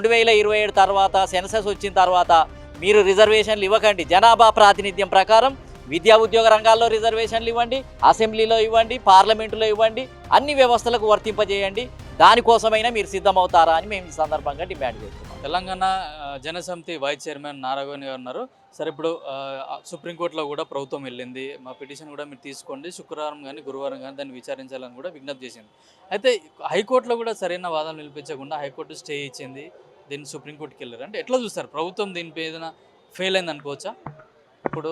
2027 తర్వాత సెన్సస్ వచ్చిన తర్వాత మీరు రిజర్వేషన్లు ఇవ్వకండి. జనాభా ప్రాతినిధ్యం ప్రకారం విద్యా ఉద్యోగ రంగాల్లో రిజర్వేషన్లు ఇవ్వండి, అసెంబ్లీలో ఇవ్వండి, పార్లమెంటులో ఇవ్వండి, అన్ని వ్యవస్థలకు వర్తింపజేయండి. దానికోసమైనా మీరు సిద్ధమవుతారా అని మేము ఈ సందర్భంగా డిమాండ్ చేస్తున్నాం. తెలంగాణ జనసమితి వైస్ చైర్మన్ నారాయణ గారు ఉన్నారు. సరే, ఇప్పుడు సుప్రీంకోర్టులో కూడా ప్రభుత్వం వెళ్ళింది. మా పిటిషన్ కూడా మీరు తీసుకోండి, శుక్రవారం కానీ గురువారం కానీ దాన్ని విచారించాలని కూడా విజ్ఞప్తి చేసింది. అయితే హైకోర్టులో కూడా సరైన వాదనలు నిలిపించకుండా హైకోర్టు స్టే ఇచ్చింది. దీన్ని సుప్రీంకోర్టుకి వెళ్ళారు. అంటే ఎట్లా చూస్తారు? ప్రభుత్వం దీనిపై ఏదైనా ఫెయిల్ అయింది అనుకోవచ్చా? ఇప్పుడు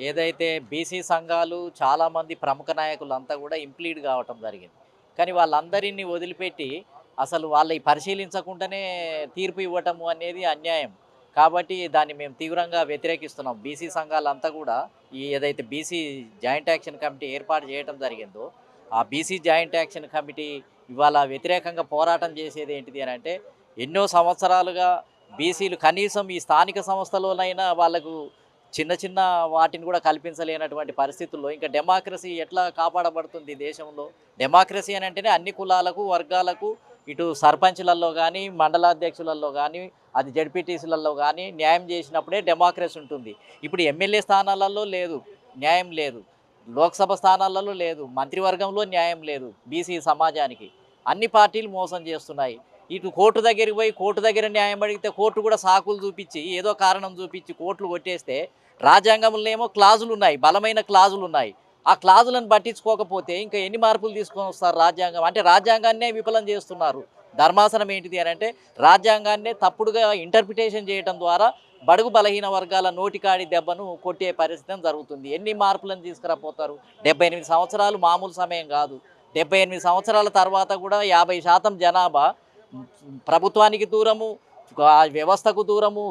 ఏదైతే బీసీ సంఘాలు చాలామంది ప్రముఖ నాయకులంతా కూడా ఇంప్లీడ్ కావటం జరిగింది. కానీ వాళ్ళందరినీ వదిలిపెట్టి అసలు వాళ్ళని పరిశీలించకుండానే తీర్పు ఇవ్వటము అనేది అన్యాయం. కాబట్టి దాన్ని మేము తీవ్రంగా వ్యతిరేకిస్తున్నాం. బీసీ సంఘాలంతా కూడా ఏదైతే బీసీ జాయింట్ యాక్షన్ కమిటీ ఏర్పాటు చేయడం జరిగిందో ఆ బీసీ జాయింట్ యాక్షన్ కమిటీ ఇవాళ వ్యతిరేకంగా పోరాటం చేసేది ఏంటిది అని అంటే, ఎన్నో సంవత్సరాలుగా బీసీలు కనీసం ఈ స్థానిక సంస్థలోనైనా వాళ్ళకు చిన్న చిన్న వాటిని కూడా కల్పించలేనటువంటి పరిస్థితుల్లో ఇంకా డెమోక్రసీ ఎట్లా కాపాడబడుతుంది దేశంలో? డెమోక్రసీ అని అంటేనే అన్ని కులాలకు వర్గాలకు ఇటు సర్పంచ్లలో కానీ మండలాధ్యక్షులలో కానీ అది జడ్పీటీసీలలో కానీ న్యాయం చేసినప్పుడే డెమోక్రసీ ఉంటుంది. ఇప్పుడు ఎమ్మెల్యే స్థానాలలో లేదు, న్యాయం లేదు. లోక్సభ స్థానాలలో లేదు, మంత్రివర్గంలో న్యాయం లేదు. బీసీ సమాజానికి అన్ని పార్టీలు మోసం చేస్తున్నాయి. ఇటు కోర్టు దగ్గరికి పోయి కోర్టు దగ్గర న్యాయం అడిగితే కోర్టు కూడా సాకులు చూపించి ఏదో కారణం చూపించి కోర్టులు కొట్టేస్తే, రాజ్యాంగంలో ఏమో క్లాజులు ఉన్నాయి, బలమైన క్లాజులు ఉన్నాయి. ఆ క్లాజులను పట్టించుకోకపోతే ఇంకా ఎన్ని మార్పులు తీసుకొని వస్తారు? రాజ్యాంగం అంటే రాజ్యాంగాన్నే విఫలం చేస్తున్నారు. ధర్మాసనం ఏంటిది అని అంటే రాజ్యాంగాన్నే తప్పుడుగా ఇంటర్ప్రిటేషన్ చేయడం ద్వారా బడుగు బలహీన వర్గాల నోటికాడి దెబ్బను కొట్టే పరిస్థితి జరుగుతుంది. ఎన్ని మార్పులను తీసుకురాపోతారు? 78 సంవత్సరాలు మామూలు సమయం కాదు. 78 సంవత్సరాల తర్వాత కూడా 50% జనాభా ప్రభుత్వానికి దూరము, వ్యవస్థకు దూరము,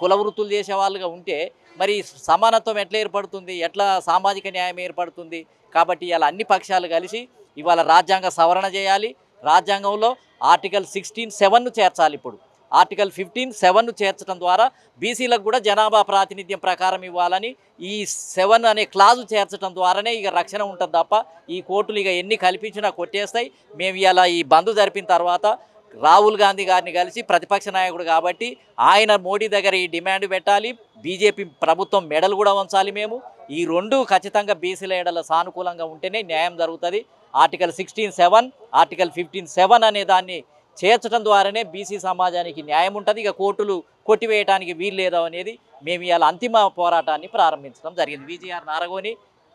కుల వృత్తులు చేసే వాళ్ళుగా ఉంటే మరి సమానత్వం ఎట్లా ఏర్పడుతుంది? ఎట్లా సామాజిక న్యాయం ఏర్పడుతుంది? కాబట్టి ఇలా అన్ని పక్షాలు కలిసి ఇవాళ రాజ్యాంగ సవరణ చేయాలి. రాజ్యాంగంలో ఆర్టికల్ 16(7) చేర్చాలి. ఇప్పుడు ఆర్టికల్ 15(7) చేర్చడం ద్వారా బీసీలకు కూడా జనాభా ప్రాతినిధ్యం ప్రకారం ఇవ్వాలని ఈ 7 అనే క్లాజు చేర్చడం ద్వారానే ఇక రక్షణ ఉంటుంది తప్ప ఈ కోర్టులు ఇక ఎన్ని కల్పించినా కొట్టేస్తాయి. మేము ఇలా ఈ బంద్ జరిపిన తర్వాత రాహుల్ గాంధీ గారిని కలిసి ప్రతిపక్ష నాయకుడు కాబట్టి ఆయన మోడీ దగ్గర ఈ డిమాండ్ పెట్టాలి. బీజేపీ ప్రభుత్వం మెడలు కూడా ఉంచాలి. మేము ఈ రెండు ఖచ్చితంగా బీసీల ఎడల సానుకూలంగా ఉంటేనే న్యాయం జరుగుతుంది. ఆర్టికల్ 16(7), ఆర్టికల్ 15(7) అనే దాన్ని చేర్చడం ద్వారానే బీసీ సమాజానికి న్యాయం ఉంటుంది. ఇక కోర్టులు కొట్టివేయడానికి వీల్లేదు అనేది మేము ఇవాళ అంతిమ పోరాటాన్ని ప్రారంభించడం జరిగింది. VGR Naragoni,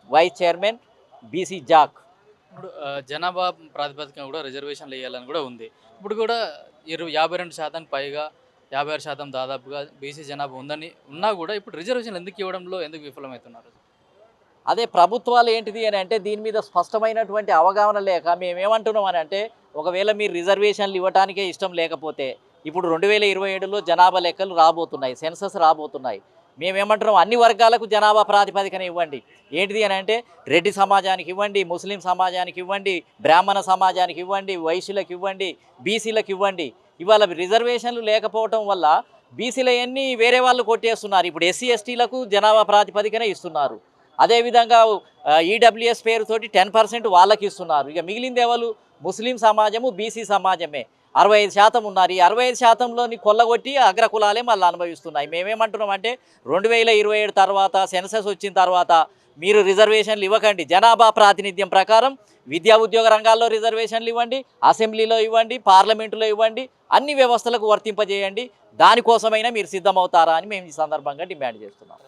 vice chairman, BC JAC. ఇప్పుడు జనాభా ప్రాతిపదికన కూడా రిజర్వేషన్లు వేయాలని కూడా ఉంది. ఇప్పుడు కూడా 52% పైగా 56% దాదాపుగా బీసీ జనాభా ఉన్నా కూడా ఇప్పుడు రిజర్వేషన్లు ఎందుకు ఇవ్వడంలో ఎందుకు విఫలమవుతున్నారు? అదే ప్రభుత్వాలు ఏంటిది అని అంటే దీని మీద స్పష్టమైనటువంటి అవగాహన లేక మేమేమంటున్నాం అని అంటే, ఒకవేళ మీరు రిజర్వేషన్లు ఇవ్వడానికే ఇష్టం లేకపోతే ఇప్పుడు 2027లో జనాభా లెక్కలు రాబోతున్నాయి, సెన్సస్ రాబోతున్నాయి. మేమేమంటున్నాం, అన్ని వర్గాలకు జనాభా ప్రాతిపదికన ఇవ్వండి. ఏంటిది అని అంటే రెడ్డి సమాజానికి ఇవ్వండి, ముస్లిం సమాజానికి ఇవ్వండి, బ్రాహ్మణ సమాజానికి ఇవ్వండి, వైశ్యులకు ఇవ్వండి, బీసీలకు ఇవ్వండి. ఇవాళ రిజర్వేషన్లు లేకపోవడం వల్ల బీసీలన్నీ వేరే వాళ్ళు కొట్టేస్తున్నారు. ఇప్పుడు ఎస్సీ ఎస్టీలకు జనాభా ప్రాతిపదికన ఇస్తున్నారు. అదేవిధంగా ఈడబ్ల్యూఎస్ పేరుతోటి 10% వాళ్ళకి ఇస్తున్నారు. ఇక మిగిలింది ఎవరు? ముస్లిం సమాజము, బీసీ సమాజమే 65% ఉన్నారు. ఈ 65%లోని కొల్లగొట్టి అగ్రకులాలే మళ్ళీ అనుభవిస్తున్నాయి. మేమేమంటున్నామంటే 2027 తర్వాత సెన్సస్ వచ్చిన తర్వాత మీరు రిజర్వేషన్లు ఇవ్వకండి. జనాభా ప్రాతినిధ్యం ప్రకారం విద్యా ఉద్యోగ రంగాల్లో రిజర్వేషన్లు ఇవ్వండి, అసెంబ్లీలో ఇవ్వండి, పార్లమెంటులో ఇవ్వండి, అన్ని వ్యవస్థలకు వర్తింపజేయండి. దానికోసమైనా మీరు సిద్ధమవుతారా అని మేము ఈ సందర్భంగా డిమాండ్ చేస్తున్నాం.